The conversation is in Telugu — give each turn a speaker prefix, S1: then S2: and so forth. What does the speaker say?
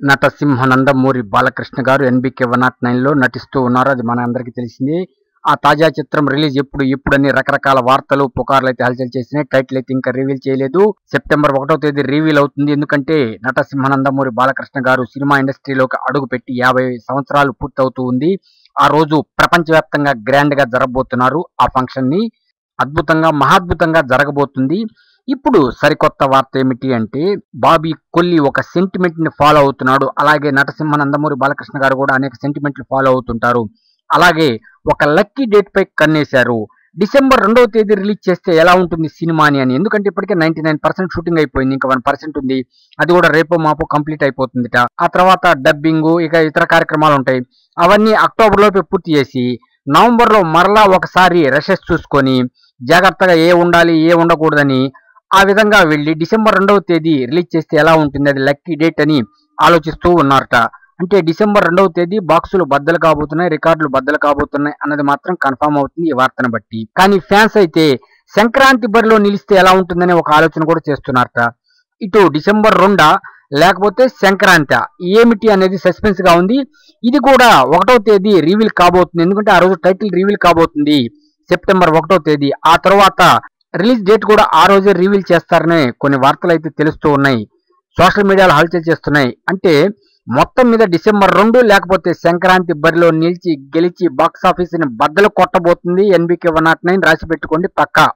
S1: నటసింహ నందమూరి బాలకృష్ణ గారు ఎన్బికే 109 లో నటిస్తూ ఉన్నారు. అది మన అందరికీ తెలిసిందే. ఆ తాజా చిత్రం రిలీజ్ ఎప్పుడని రకరకాల వార్తలు పుకార్లు అయితే హల్చల్ చేసినాయి. టైటిల్ అయితే ఇంకా రివీల్ చేయలేదు. సెప్టెంబర్ 1వ తేదీ రివీల్ అవుతుంది. ఎందుకంటే నటసింహ నందమూరి బాలకృష్ణ గారు సినిమా ఇండస్ట్రీలోకి అడుగుపెట్టి 50 సంవత్సరాలు పూర్తవుతూ ఉంది. ఆ రోజు ప్రపంచవ్యాప్తంగా గ్రాండ్ గా జరగబోతున్నారు. ఆ ఫంక్షన్ ని అద్భుతంగా మహాద్భుతంగా జరగబోతుంది. ఇప్పుడు సరికొత్త వార్త ఏమిటి అంటే బాబీ కొల్లి ఒక సెంటిమెంట్ ని ఫాలో అవుతున్నాడు. అలాగే నటసింహ నందమూరి బాలకృష్ణ గారు కూడా అనేక సెంటిమెంట్లు ఫాలో అవుతుంటారు. అలాగే ఒక లక్కీ డేట్ పై కన్నేశారు. డిసెంబర్ 2వ తేదీ రిలీజ్ చేస్తే ఎలా ఉంటుంది సినిమాని అని. ఎందుకంటే ఇప్పటికే 99% షూటింగ్ అయిపోయింది. ఇంకా 1% ఉంది. అది కూడా రేపో మాపో కంప్లీట్ అయిపోతుందిట. ఆ తర్వాత డబ్బింగ్ ఇక ఇతర కార్యక్రమాలు ఉంటాయి. అవన్నీ అక్టోబర్ లోపే పూర్తి చేసి నవంబర్ లో మరలా ఒకసారి రషెస్ చూసుకొని జాగ్రత్తగా ఏ ఉండాలి ఏ ఉండకూడదని ఆ విధంగా వెళ్ళి డిసెంబర్ 2వ తేదీ రిలీజ్ చేస్తే ఎలా ఉంటుంది, అది లక్కీ డేట్ అని ఆలోచిస్తూ ఉన్నారట. అంటే డిసెంబర్ 2వ తేదీ బాక్సులు బద్దలు కాబోతున్నాయి, రికార్డులు బద్దలు కాబోతున్నాయి అన్నది మాత్రం కన్ఫర్మ్ అవుతుంది ఈ వార్తను బట్టి. కానీ ఫ్యాన్స్ అయితే సంక్రాంతి బరిలో నిలిస్తే ఎలా ఉంటుందనే ఒక ఆలోచన కూడా చేస్తున్నారట. ఇటు డిసెంబర్ 2 లేకపోతే సంక్రాంతి ఏమిటి అనేది సస్పెన్స్ గా ఉంది. ఇది కూడా 1వ తేదీ రివీల్ కాబోతుంది. ఎందుకంటే ఆ రోజు టైటిల్ రివీల్ కాబోతుంది సెప్టెంబర్ 1వ తేదీ. ఆ తర్వాత రిలీజ్ డేట్ కూడా ఆ రోజే రివీల్ చేస్తారనే కొన్ని వార్తలు అయితే తెలుస్తూ ఉన్నాయి. సోషల్ మీడియాలో హల్చల్ చేస్తున్నాయి. అంటే మొత్తం మీద డిసెంబర్ 2 లేకపోతే సంక్రాంతి బరిలో నిలిచి గెలిచి బాక్స్ ఆఫీస్ ని బద్దలు కొట్టబోతుంది ఎన్బికే 109. రాసి పెట్టుకోండి పక్కా.